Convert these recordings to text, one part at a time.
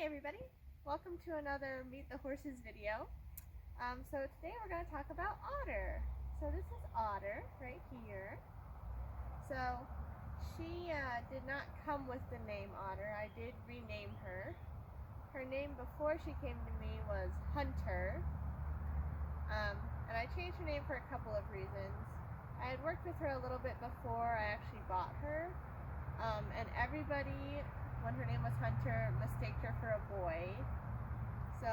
everybody, welcome to another Meet the Horses video. So today we're going to talk about Otter. So this is Otter right here. So she did not come with the name Otter. I did rename her. Her name before she came to me was Hunter. And I changed her name for a couple of reasons. I had worked with her a little bit before I actually bought her. And everybody, when her name was Hunter, mistaked her for a boy. So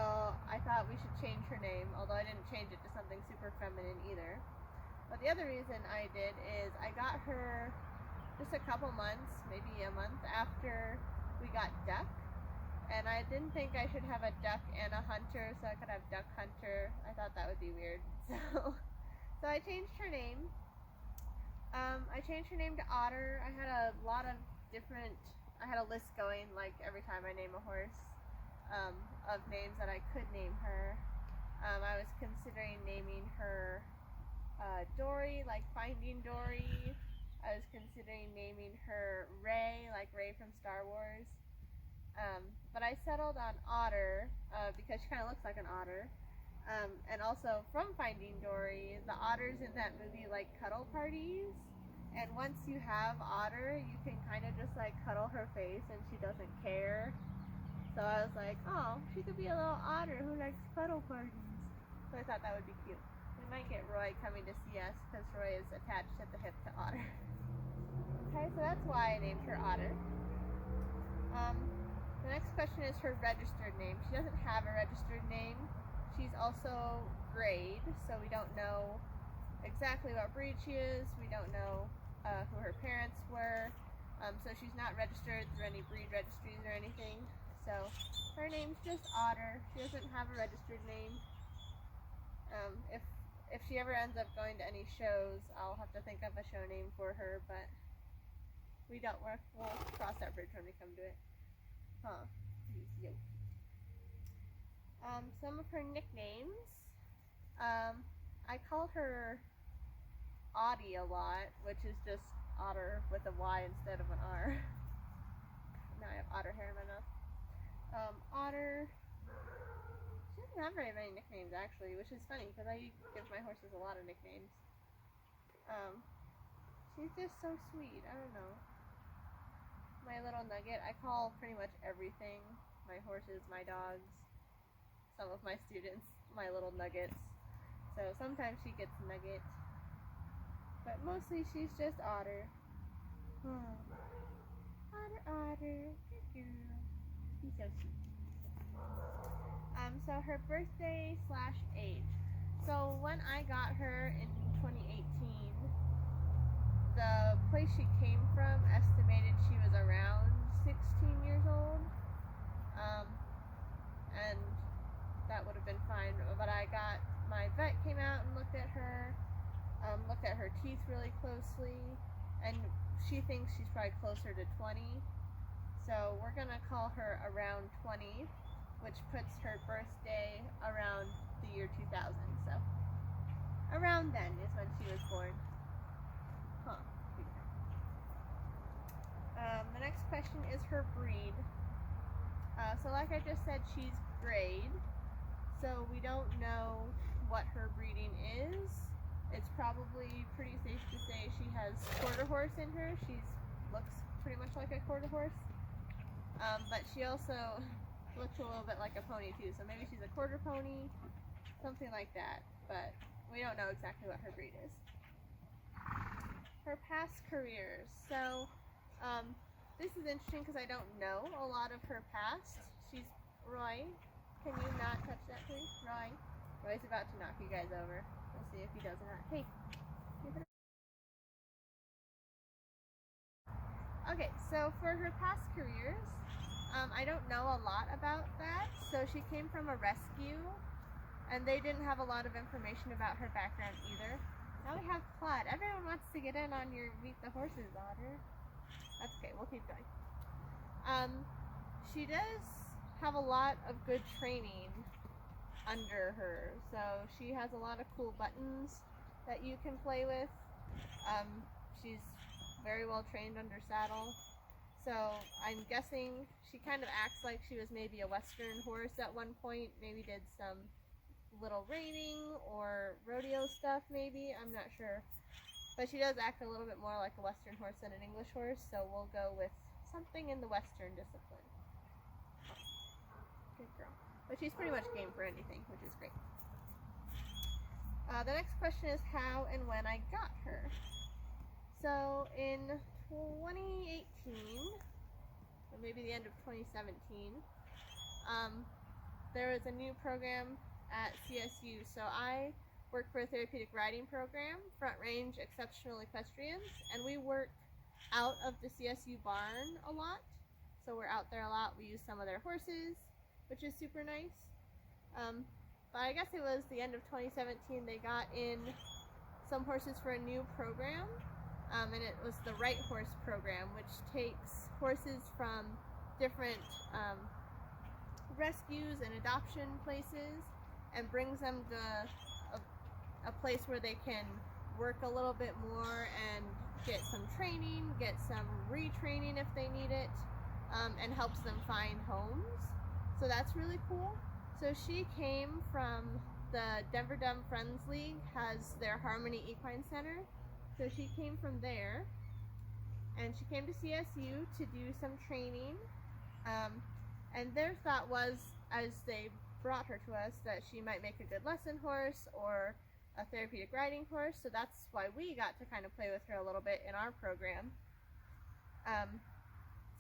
I thought we should change her name, although I didn't change it to something super feminine either. But the other reason I did is I got her just a couple months, maybe a month after we got Duck. And I didn't think I should have a Duck and a Hunter, so I could have Duck Hunter. I thought that would be weird. So I changed her name. I changed her name to Otter. I had a lot of different, I had a list going like every time I name a horse of names that I could name her. I was considering naming her Dory, like Finding Dory. I was considering naming her Ray, like Ray from Star Wars. But I settled on Otter because she kind of looks like an otter. And also from Finding Dory, the otters in that movie like cuddle parties. And once you have Otter, you can kind of just like cuddle her face and she doesn't care. So I was like, oh, she could be a little otter who likes cuddle parties. So I thought that would be cute. We might get Roy coming to see us because Roy is attached at the hip to Otter. Okay, so that's why I named her Otter. The next question is her registered name. She doesn't have a registered name. She's also grayed, so we don't know exactly what breed she is. We don't know who her parents were. So she's not registered through any breed registries or anything. So her name's just Otter. She doesn't have a registered name. If she ever ends up going to any shows, I'll have to think of a show name for her, but we'll cross that bridge when we come to it. Huh. Some of her nicknames. I call her Audie a lot, which is just otter with a Y instead of an R. Now I have otter hair in my mouth. Otter. She doesn't have very many nicknames actually, which is funny because I give my horses a lot of nicknames. She's just so sweet. I don't know. My little nugget. I call pretty much everything. My horses, my dogs, some of my students, my little nuggets. So sometimes she gets Nugget. But mostly she's just Otter. Otter, Otter, good girl. She's so sweet. So her birthday / age. So when I got her in 2018, the place she came from estimated she was around 16 years old. And that would have been fine. But my vet came out and looked at her teeth really closely, and she thinks she's probably closer to 20. So we're gonna call her around 20, which puts her birthday around the year 2000. So around then is when she was born. The next question is her breed. So like I just said, she's grayed. So we don't know what her breeding is. It's probably pretty safe to say she has quarter horse in her. She looks pretty much like a quarter horse. But she also looks a little bit like a pony too. So maybe she's a quarter pony, something like that. But we don't know exactly what her breed is. Her past careers. So this is interesting because I don't know a lot of her past. Roy, can you not touch that please? Roy's about to knock you guys over. We'll see if he does or not. Hey. Okay, so for her past careers, I don't know a lot about that. So she came from a rescue, and they didn't have a lot of information about her background either. Now we have Claude. Everyone wants to get in on your Meet the Horses, Otter. That's okay, we'll keep going. She does have a lot of good training under her. So she has a lot of cool buttons that you can play with. She's very well trained under saddle. So I'm guessing she kind of acts like she was maybe a Western horse at one point, maybe did some little reining or rodeo stuff maybe, I'm not sure. But she does act a little bit more like a Western horse than an English horse, so we'll go with something in the Western discipline. Good girl. But she's pretty much game for anything, which is great. The next question is how and when I got her. So in 2018, or maybe the end of 2017, there was a new program at CSU. So I work for a therapeutic riding program, Front Range Exceptional Equestrians, and we work out of the CSU barn a lot. So we're out there a lot. We use some of their horses, which is super nice. But I guess it was the end of 2017 they got in some horses for a new program, and it was the Right Horse program, which takes horses from different rescues and adoption places and brings them to a place where they can work a little bit more and get some training, get some retraining if they need it, and helps them find homes. So that's really cool. So she came from the Denver Dumb Friends League, has their Harmony Equine Center. So she came from there, and she came to CSU to do some training. And their thought was, as they brought her to us, that she might make a good lesson horse or a therapeutic riding horse. So that's why we got to kind of play with her a little bit in our program.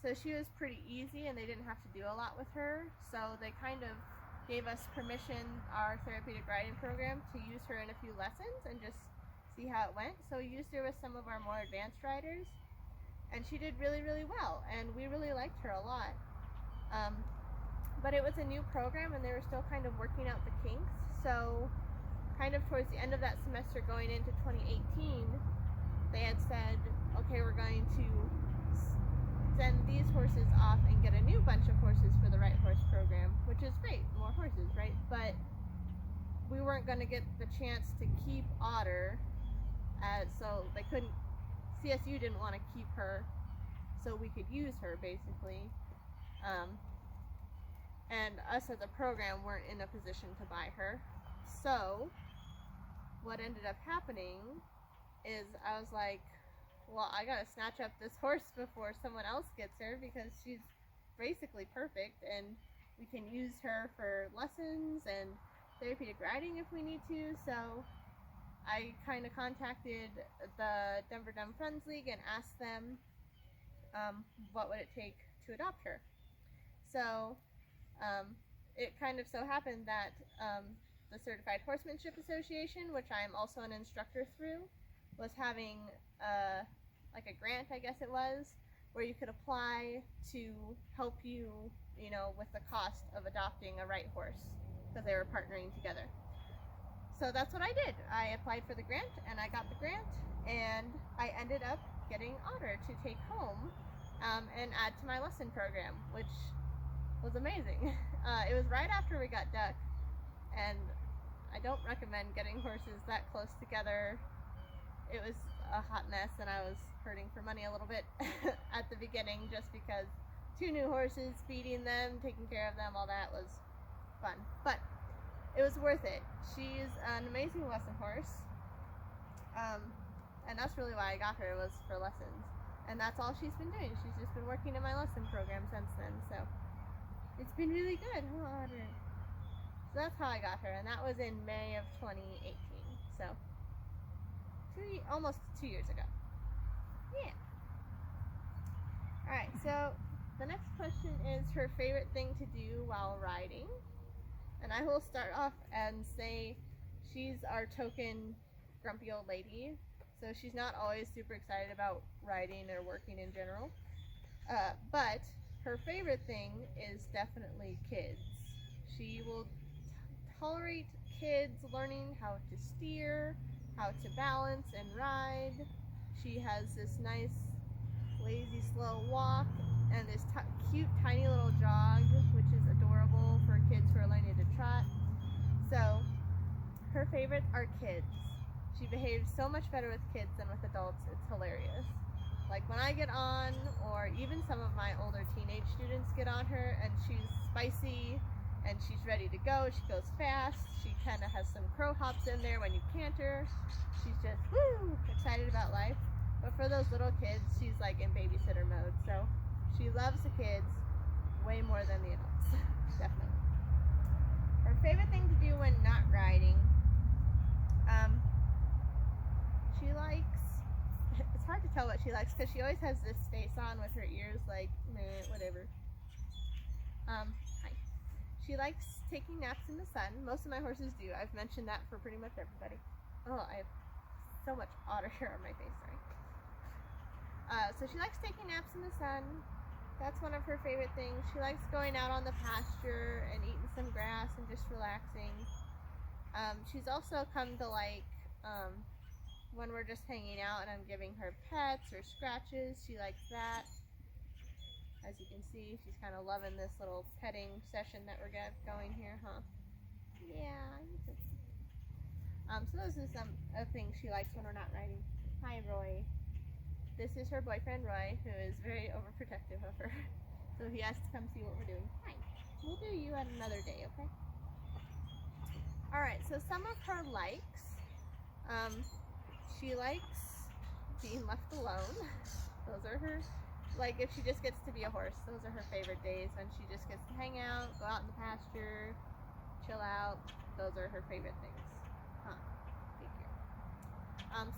So she was pretty easy, and they didn't have to do a lot with her. So they kind of gave us permission, our therapeutic riding program, to use her in a few lessons and just see how it went. So we used her with some of our more advanced riders, and she did really, really well, and we really liked her a lot. But it was a new program, and they were still kind of working out the kinks. So kind of towards the end of that semester going into 2018, they had said, okay, we're going to send these horses off and get a new bunch of horses for the Right Horse program, which is great, more horses, right? But we weren't going to get the chance to keep Otter, so they couldn't, CSU didn't want to keep her so we could use her, basically. And us as a program weren't in a position to buy her. So what ended up happening is I was like, well, I gotta snatch up this horse before someone else gets her, because she's basically perfect, and we can use her for lessons and therapeutic riding if we need to. So I kind of contacted the Denver Dumb Friends League and asked them what would it take to adopt her. So it kind of so happened that the Certified Horsemanship Association, which I'm also an instructor through, was having like a grant, I guess it was, where you could apply to help you, with the cost of adopting a right horse, because they were partnering together. So that's what I did. I applied for the grant, and I got the grant, and I ended up getting Otter to take home and add to my lesson program, which was amazing. It was right after we got Duck, and I don't recommend getting horses that close together. It was a hot mess, and I was hurting for money a little bit at the beginning, just because 2 new horses, feeding them, taking care of them, all that was fun. But it was worth it. She's an amazing lesson horse, and that's really why I got her, was for lessons. And that's all she's been doing. She's just been working in my lesson program since then, so it's been really good. Otter. So that's how I got her, and that was in May of 2018. So almost 2 years ago. Yeah. Alright, so the next question is her favorite thing to do while riding. And I will start off and say she's our token grumpy old lady. So she's not always super excited about riding or working in general. But her favorite thing is definitely kids. She will tolerate kids learning how to steer, how to balance and ride. She has this nice lazy slow walk and this cute tiny little jog, which is adorable for kids who are learning to trot. So her favorites are kids. She behaves so much better with kids than with adults. It's hilarious. Like when I get on, or even some of my older teenage students get on her, and she's spicy and she's ready to go. She goes fast. She kind of has some crow hops in there when you canter. She's just woo, excited about life. But for those little kids, she's like in babysitter mode. So she loves the kids way more than the adults. Definitely. Her favorite thing to do when not riding, she likes, it's hard to tell what she likes because she always has this face on with her ears like, meh, whatever. Hi. She likes taking naps in the sun. Most of my horses do. I've mentioned that for pretty much everybody. Oh, I have so much otter hair on my face, sorry. So she likes taking naps in the sun. That's one of her favorite things. She likes going out on the pasture and eating some grass and just relaxing. She's also come to like when we're just hanging out and I'm giving her pets or scratches. She likes that. As you can see, she's kind of loving this little petting session that we're going here, huh? Yeah, you can see. So those are some of things she likes when we're not riding. Hi, Roy. This is her boyfriend, Roy, who is very overprotective of her. So he has to come see what we're doing. Hi. We'll do you at another day, okay? Alright, so some of her likes. She likes being left alone. Those are her, like if she just gets to be a horse, those are her favorite days when she just gets to hang out, go out in the pasture, chill out. Those are her favorite things. Huh. Figure.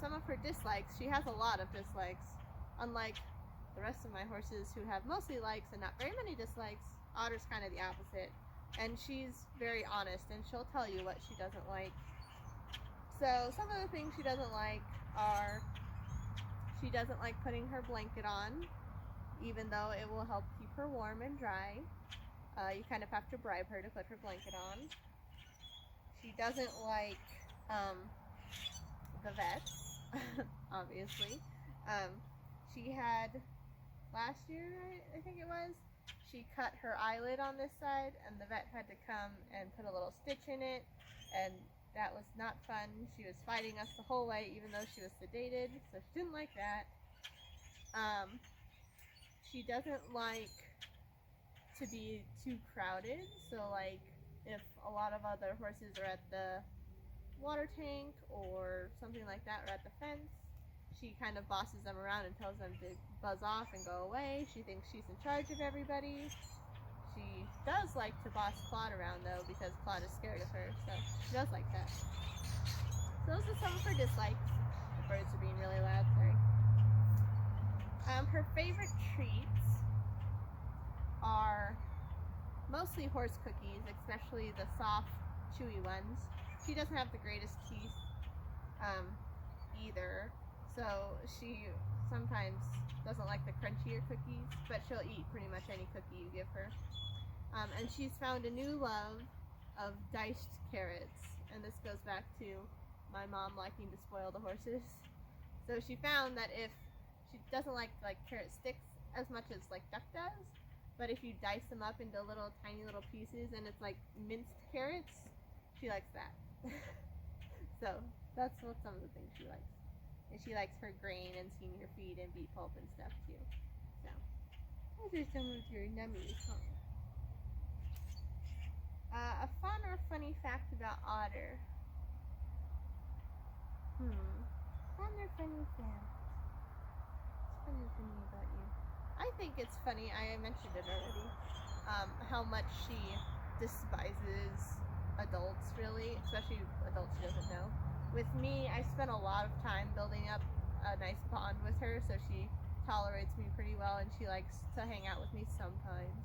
Some of her dislikes, she has a lot of dislikes. Unlike the rest of my horses who have mostly likes and not very many dislikes, Otter's kind of the opposite. And she's very honest and she'll tell you what she doesn't like. So some of the things she doesn't like are, she doesn't like putting her blanket on, even though it will help keep her warm and dry. You kind of have to bribe her to put her blanket on. She doesn't like the vet, obviously. She had, last year I think it was, she cut her eyelid on this side and the vet had to come and put a little stitch in it, and that was not fun. She was fighting us the whole way even though she was sedated, so she didn't like that. She doesn't like to be too crowded, so like if a lot of other horses are at the water tank or something like that, or at the fence, she kind of bosses them around and tells them to buzz off and go away. She thinks she's in charge of everybody. She does like to boss Claude around though, because Claude is scared of her, so she does like that. So those are some of her dislikes. The birds are being really loud, sorry. Her favorite treats are mostly horse cookies, especially the soft, chewy ones. She doesn't have the greatest teeth either, so she sometimes doesn't like the crunchier cookies, but she'll eat pretty much any cookie you give her. And she's found a new love of diced carrots, and this goes back to my mom liking to spoil the horses. So she found that if she doesn't like carrot sticks as much as like Duck does, but if you dice them up into little tiny little pieces and it's like minced carrots, she likes that. So that's what some of the things she likes. And she likes her grain and senior feed and beet pulp and stuff too. So those are some of your nummies, huh? A fun or funny fact about Otter. Fun or funny fact? What's fun or funny about you? I think it's funny, I mentioned it already, how much she despises adults, really, especially adults she doesn't know. With me, I spent a lot of time building up a nice bond with her, so she tolerates me pretty well and she likes to hang out with me sometimes.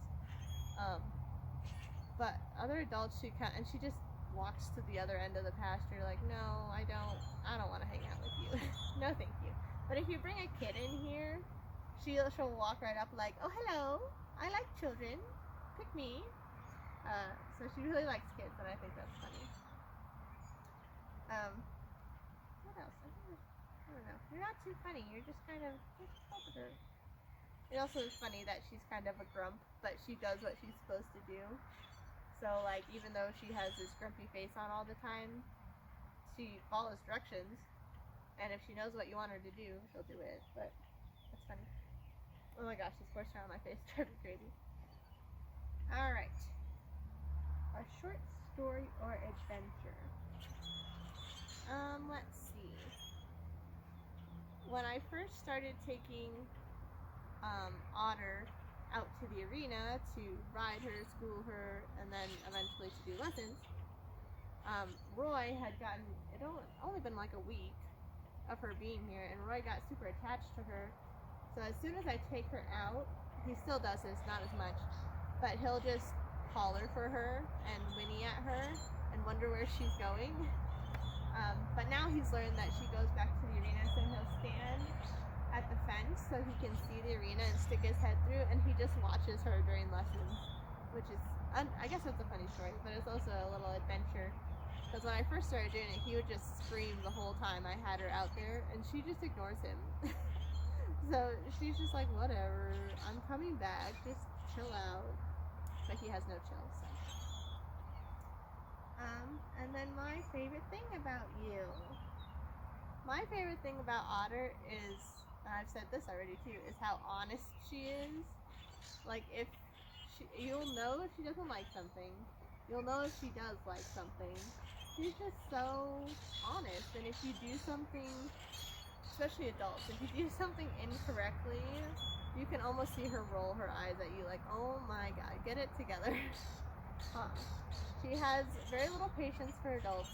But other adults, she just walks to the other end of the pasture like, no, I don't want to hang out with you. No thank you. But if you bring a kid in here, she'll walk right up like, oh hello, I like children, pick me. So she really likes kids, and I think that's funny. What else? I don't know. You're not too funny. You're just kind of her. It also is funny that she's kind of a grump, but she does what she's supposed to do. So like, even though she has this grumpy face on all the time, she follows directions, and if she knows what you want her to do, she'll do it. But That's funny. Oh my gosh, this horse around my face drove me crazy. Alright. A short story or adventure. Let's see. When I first started taking Otter out to the arena to ride her, school her, and then eventually to do lessons, Roy had gotten, it only been like a week of her being here, and Roy got super attached to her. So as soon as I take her out, he still does this, not as much, but he'll just holler for her and whinny at her and wonder where she's going. But now he's learned that she goes back to the arena, so he'll stand at the fence so he can see the arena and stick his head through, and he just watches her during lessons, which is, I guess it's a funny story, but it's also a little adventure. Because when I first started doing it, he would just scream the whole time I had her out there, and she just ignores him. So she's just like, whatever, I'm coming back, just chill out. But he has no chill, so. And then my favorite thing about you. My favorite thing about Otter is, and I've said this already too, is how honest she is. Like, you'll know if she doesn't like something. You'll know if she does like something. She's just so honest, and if you do something, especially adults, if you do something incorrectly, you can almost see her roll her eyes at you like, oh my god, get it together. She has very little patience for adults,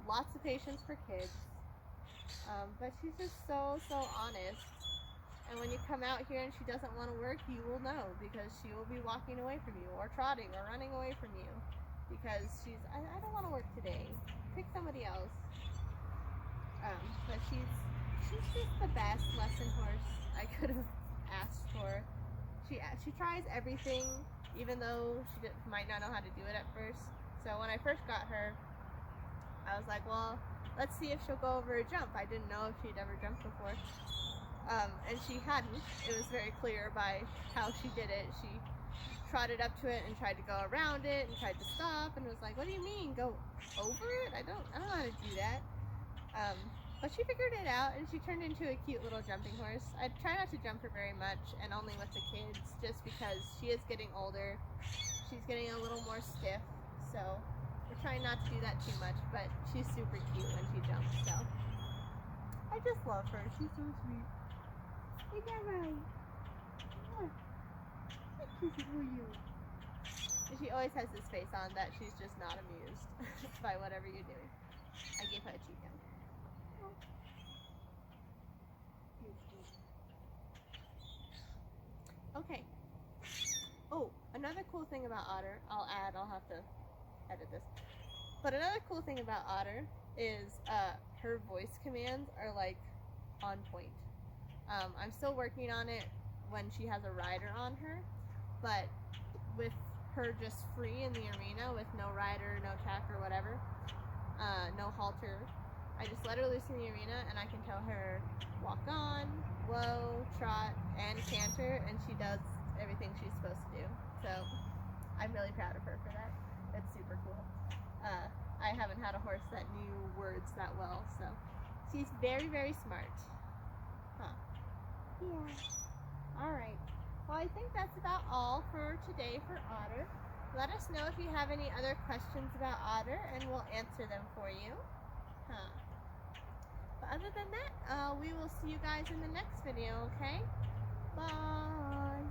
lots of patience for kids, but she's just so honest. And when you come out here and she doesn't want to work, you will know, because she will be walking away from you, or trotting, or running away from you, because she's, I don't want to work today, pick somebody else. But she's just the best lesson horse I could have asked for. She tries everything, even though she might not know how to do it at first. So when I first got her, I was like, well, let's see if she'll go over a jump. I didn't know if she'd ever jumped before. And she hadn't. It was very clear by how she did it. She trotted up to it and tried to go around it and tried to stop, and was like, what do you mean, go over it? I don't know how to do that. But she figured it out, and she turned into a cute little jumping horse. I try not to jump her very much, and only with the kids, just because she is getting older. She's getting a little more stiff, so we're trying not to do that too much, but she's super cute when she jumps, so. I just love her. She's so sweet. Is that right? This is for you. And she always has this face on that she's just not amused by whatever you're doing. I gave her a cheek down. Okay. Oh, another cool thing about Otter, I'll have to edit this. But another cool thing about Otter is her voice commands are like on point. I'm still working on it when she has a rider on her, but with her just free in the arena with no rider, no tack or whatever, no halter, I just let her loose in the arena and I can tell her walk on, whoa, trot, and canter, and she does everything she's supposed to do. So I'm really proud of her for that. It's super cool. I haven't had a horse that knew words that well, so she's very, very smart. Huh. Yeah. Alright. Well, I think that's about all for today for Otter. Let us know if you have any other questions about Otter, and we'll answer them for you. Huh. But other than that, we will see you guys in the next video, okay? Bye!